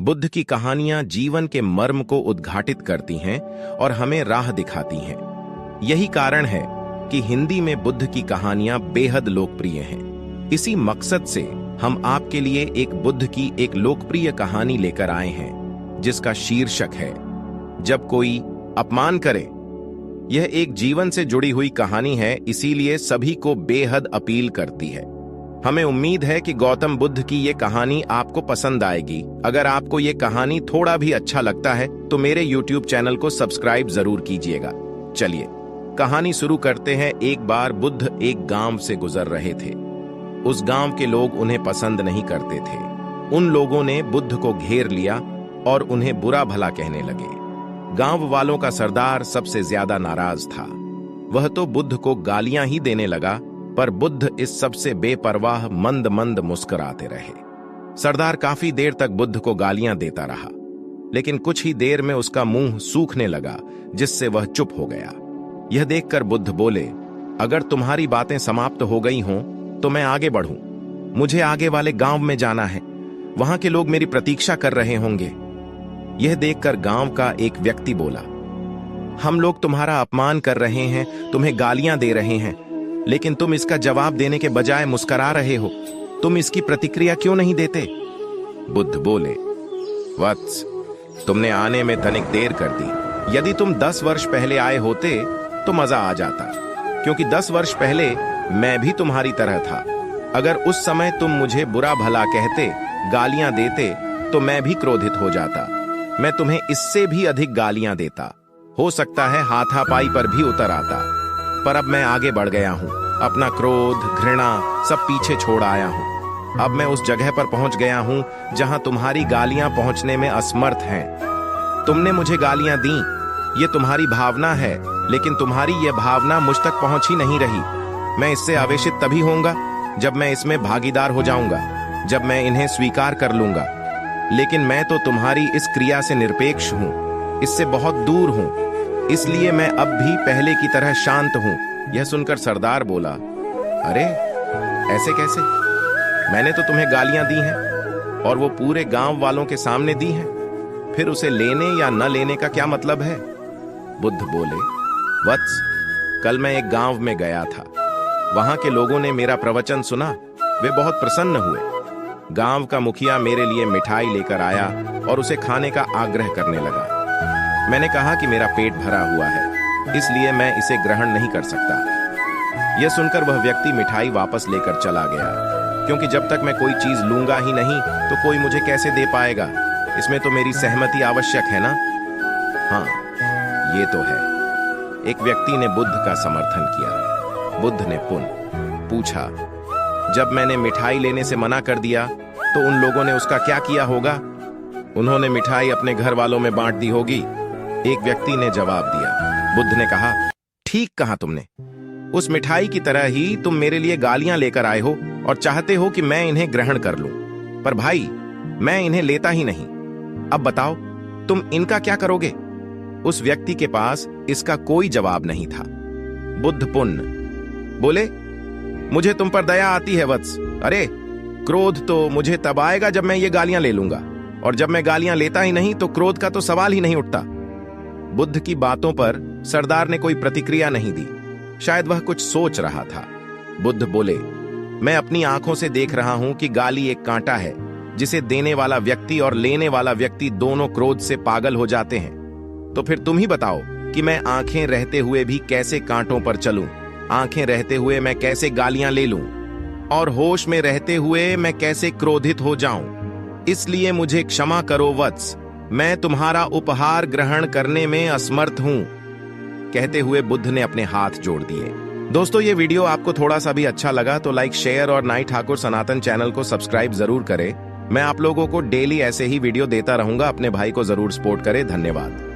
बुद्ध की कहानियां जीवन के मर्म को उद्घाटित करती हैं और हमें राह दिखाती हैं। यही कारण है कि हिंदी में बुद्ध की कहानियां बेहद लोकप्रिय हैं। इसी मकसद से हम आपके लिए एक बुद्ध की एक लोकप्रिय कहानी लेकर आए हैं, जिसका शीर्षक है जब कोई अपमान करे। यह एक जीवन से जुड़ी हुई कहानी है, इसीलिए सभी को बेहद अपील करती है। हमें उम्मीद है कि गौतम बुद्ध की ये कहानी आपको पसंद आएगी। अगर आपको ये कहानी थोड़ा भी अच्छा लगता है तो मेरे YouTube चैनल को सब्सक्राइब जरूर कीजिएगा। चलिए कहानी शुरू करते हैं। एक बार बुद्ध एक गांव से गुजर रहे थे। उस गांव के लोग उन्हें पसंद नहीं करते थे। उन लोगों ने बुद्ध को घेर लिया और उन्हें बुरा भला कहने लगे। गांव वालों का सरदार सबसे ज्यादा नाराज था। वह तो बुद्ध को गालियां ही देने लगा, पर बुद्ध इस सबसे बेपरवाह मंद मंद मुस्कुराते रहे। सरदार काफी देर तक बुद्ध को गालियां देता रहा, लेकिन कुछ ही देर में उसका मुंह सूखने लगा, जिससे वह चुप हो गया। यह देखकर बुद्ध बोले, अगर तुम्हारी बातें समाप्त हो गई हों तो मैं आगे बढ़ूं। मुझे आगे वाले गांव में जाना है, वहां के लोग मेरी प्रतीक्षा कर रहे होंगे। यह देखकर गांव का एक व्यक्ति बोला, हम लोग तुम्हारा अपमान कर रहे हैं, तुम्हें गालियां दे रहे हैं, लेकिन तुम इसका जवाब देने के बजाय मुस्कुरा रहे हो। तुम इसकी प्रतिक्रिया क्यों नहीं देते? बुद्ध बोले, वत्स, तुमने आने में तनिक देर कर दी। यदि तुम 10 वर्ष पहले आए होते तो मजा आ जाता, क्योंकि 10 वर्ष पहले मैं भी तुम्हारी तरह था। अगर उस समय तुम मुझे बुरा भला कहते, गालियां देते, तो मैं भी क्रोधित हो जाता। मैं तुम्हें इससे भी अधिक गालियां देता। हो सकता है हाथापाई पर भी उतर आता। पर अब मैं आगे बढ़ गया हूं। अपना क्रोध, घृणा सब पीछे छोड़ आया हूं। अब मैं उस जगह पर पहुंच गया हूं जहां तुम्हारी गालियां पहुंचने में असमर्थ हैं। तुमने मुझे गालियां दी, ये तुम्हारी भावना है, लेकिन तुम्हारी यह भावना मुझ तक पहुंच ही नहीं रही। मैं इससे आवेशित तभी होऊंगा जब मैं इसमें भागीदार हो जाऊंगा, जब मैं इन्हें स्वीकार कर लूंगा। लेकिन मैं तो तुम्हारी इस क्रिया से निरपेक्ष हूं, इससे बहुत दूर हूं, इसलिए मैं अब भी पहले की तरह शांत हूं। यह सुनकर सरदार बोला, अरे ऐसे कैसे? मैंने तो तुम्हें गालियां दी हैं, और वो पूरे गांव वालों के सामने दी हैं। फिर उसे लेने या न लेने का क्या मतलब है? बुद्ध बोले, वत्स, कल मैं एक गांव में गया था। वहां के लोगों ने मेरा प्रवचन सुना। वे बहुत प्रसन्न हुए। गांव का मुखिया मेरे लिए मिठाई लेकर आया और उसे खाने का आग्रह करने लगा। मैंने कहा कि मेरा पेट भरा हुआ है, इसलिए मैं इसे ग्रहण नहीं कर सकता। यह सुनकर वह व्यक्ति मिठाई वापस लेकर चला गया, क्योंकि जब तक मैं कोई चीज लूंगा ही नहीं तो कोई मुझे कैसे दे पाएगा? इसमें तो मेरी सहमति आवश्यक है ना? हाँ, ये तो है। एक व्यक्ति ने बुद्ध का समर्थन किया। बुद्ध ने पुनः पूछा, जब मैंने मिठाई लेने से मना कर दिया तो उन लोगों ने उसका क्या किया होगा? उन्होंने मिठाई अपने घर वालों में बांट दी होगी। एक व्यक्ति ने जवाब दिया। बुद्ध ने कहा, ठीक कहा तुमने। उस मिठाई की तरह ही तुम मेरे लिए गालियां लेकर आए हो और चाहते हो कि मैं इन्हें ग्रहण कर लूं। पर भाई, मैं इन्हें लेता ही नहीं। अब बताओ, तुम इनका क्या करोगे? उस व्यक्ति के पास इसका कोई जवाब नहीं था। बुद्ध पुनः बोले, मुझे तुम पर दया आती है वत्स। अरे, क्रोध तो मुझे तब आएगा जब मैं ये गालियां ले लूंगा, और जब मैं गालियां लेता ही नहीं तो क्रोध का तो सवाल ही नहीं उठता। बुद्ध की बातों पर सरदार ने कोई प्रतिक्रिया नहीं दी। शायद वह कुछ सोच रहा था। बुद्ध बोले, मैं अपनी आंखों से देख रहा हूं कि गाली एक कांटा है, जिसे देने वाला व्यक्ति और लेने वाला व्यक्ति दोनों क्रोध से पागल हो जाते हैं। तो फिर तुम ही बताओ कि मैं आंखें रहते हुए भी कैसे कांटों पर चलूं? आंखें रहते हुए मैं कैसे गालियां ले लूं? और होश में रहते हुए मैं कैसे क्रोधित हो जाऊं? इसलिए मुझे क्षमा करो वत्स, मैं तुम्हारा उपहार ग्रहण करने में असमर्थ हूं। कहते हुए बुद्ध ने अपने हाथ जोड़ दिए। दोस्तों, ये वीडियो आपको थोड़ा सा भी अच्छा लगा तो लाइक, शेयर और नाई ठाकुर सनातन चैनल को सब्सक्राइब जरूर करें। मैं आप लोगों को डेली ऐसे ही वीडियो देता रहूंगा। अपने भाई को जरूर सपोर्ट करें। धन्यवाद।